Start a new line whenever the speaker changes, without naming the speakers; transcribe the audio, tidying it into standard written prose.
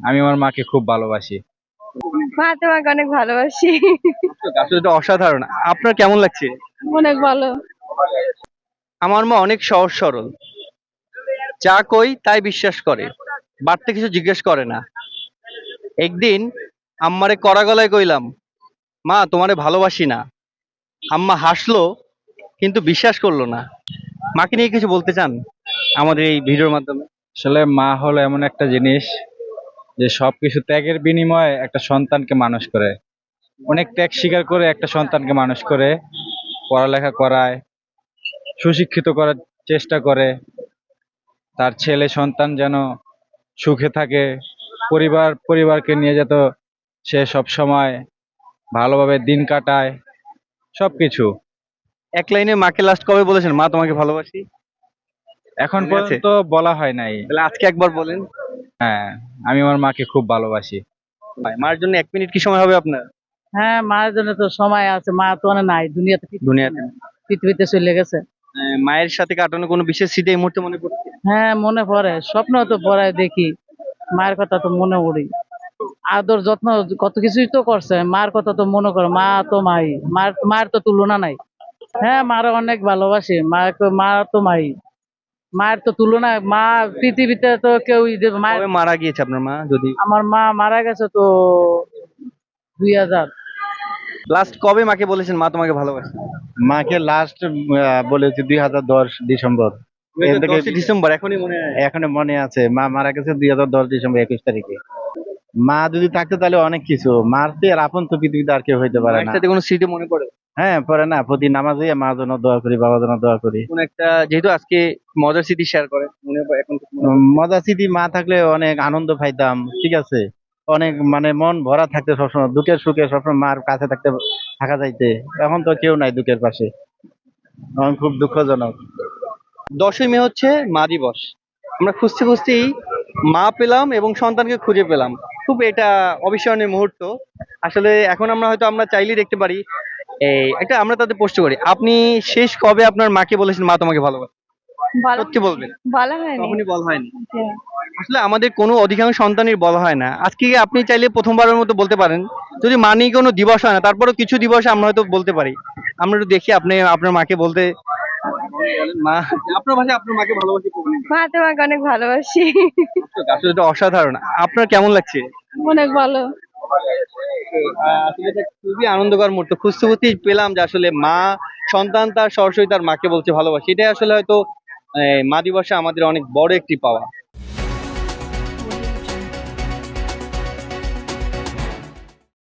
আমি আমার মাকে খুব ভালোবাসি।
মা তোমাকে অনেক ভালোবাসি।
আসলে এটা অসাধারণ। আপনার কেমন লাগছে?
অনেক ভালো।
আমার মা অনেক সহজ সরল, যা কই তাই বিশ্বাস করে, বাড়তি কিছু জিজ্ঞেস করে না। একদিন আম্মারে কড়া গলায় কইলাম, মা তোমারে ভালোবাসি না। আম্মা হাসলো কিন্তু বিশ্বাস করলো না। মাকে নিয়ে কিছু বলতে চান আমাদের এই ভিডিওর মাধ্যমে?
আসলে মা হলো এমন একটা জিনিস যে সবকিছু ত্যাগের বিনিময়ে একটা সন্তানকে মানুষ করে। অনেক ত্যাগ স্বীকার করে একটা সন্তানকে মানুষ করে, পড়ালেখা করায়, সুশিক্ষিত করার চেষ্টা করে। তার ছেলে সন্তান যেন সুখে থাকে, পরিবারকে নিয়ে যেত সে সব সময় ভালোভাবে দিন কাটায়, সবকিছু।
এক লাইনে মাকে লাস্ট কবে বলেছেন মা তোমাকে ভালোবাসি?
এখন
মনে আছে?
পর্যন্ত বলা হয় নাই।
তাহলে আজকে একবার বলেন।
হ্যাঁ, আমি আমার মাকে খুব ভালোবাসি।
মার জন্য 1 মিনিট কি সময় হবে আপনার?
হ্যাঁ, মায়ের জন্য তো সময় আছে, মা তো আর নাই দুনিয়াতে,
দুনিয়াতে
পৃথিবীতে চলে গেছে।
মায়ের সাথে কাটানো কোনো বিশেষ স্মৃতি এই মুহূর্তে মনে পড়ছে?
হ্যাঁ, মনে পড়ে, স্বপ্ন তো পড়ে দেখি, মায়ের কথা তো মনে পড়ি। আদর যত্ন কত কিছুই তো করছে, মার কথা তো মনে করে, মা তো মাই, মার তো তুলনা নাই। হ্যাঁ, মারা অনেক ভালোবাসি, মা তো মাই, মায়ের তো তুলনা, মা পৃথিবীতে তো কেউ মায়ের।
কবে মারা গিয়েছে আপনার মা যদি?
আমার মা মারা গেছে তো 2000।
লাস্ট কবে মাকে বলেছেন মা তোমাকে ভালোবাসি?
মাকে লাস্ট বলেছি 2010 ডিসেম্বর। এর থেকে
10 ডিসেম্বর এখনই মনে হয়?
এখনো মনে আছে, মা মারা গেছে 2010 ডিসেম্বর 21 তারিখে। মা যদি থাকতো তাহলে অনেক কিছু, মার চেয়ে আর আপন তো পৃথিবীতে আর কেউ হইতে পারে
মায়ের
না।
সাথে কোনো স্মৃতি মনে পড়ে?
হ্যাঁ, পরে না, প্রতি নামাজে মার জন্য দোয়া করি, বাবার জন্য দোয়া করি।
কোন একটা, যেহেতু আজকে মজার স্মৃতি শেয়ার করে মনে পড়ে এখন কিছু মনে পড়ে?
মজা স্মৃতি, মা থাকলে অনেক আনন্দ পাইতাম, ঠিক আছে, অনেক মানে মন ভরা থাকতে সবসময়, দুঃখের সুখে সবসময় মার কাছে থাকা যাইতে। এখন তো কেউ নাই দুঃখের পাশে, এখন খুব দুঃখজনক।
10ই মে হচ্ছে মা দিবস। আমরা খুঁজতে খুঁজতেই মা পেলাম এবং সন্তানকে খুঁজে পেলাম। খুব এটা অবিস্মরণীয় মুহূর্ত। আসলে এখন আমরা চাইলেই দেখতে পারি। এই একটা আমরা তাদের প্রশ্ন করি, আপনি শেষ কবে আপনার মাকে বলেছেন মা তোমাকে ভালোবাসে?
বলা
সত্যি বলবেন?
বলা হয়নি।
কখনই বলা হয়নি।
হ্যাঁ।
আসলে আমাদের কোনো অধিকাংশ সন্তানের বলা হয় না। আজকে আপনি চাইলে প্রথমবারের মতো বলতে পারেন। যদি মা নিয়ে কোনো দিবস হয় না, তারপরেও কিছু দিবসে আমরা হয়তো বলতে পারি। আমরা একটু দেখি আপনি আপনার মাকে বলতে বলেন। মা, আপনার ভাষায় আপনার মাকে ভালোবাসি বলুন।
মা তোমাকে অনেক ভালোবাসি।
আসলে এটা অসাধারণ। আপনার কেমন লাগছে?
অনেক ভালো।
আসলে এটা খুবই আনন্দকর মুহূর্ত। খুঁজতে খুঁজতেই পেলাম যে আসলে মা, সন্তান তার সরাসরি তার মাকে বলছে ভালোবাসি। এটাই আসলে হয়তো মা দিবসে আমাদের অনেক বড় একটি পাওয়া।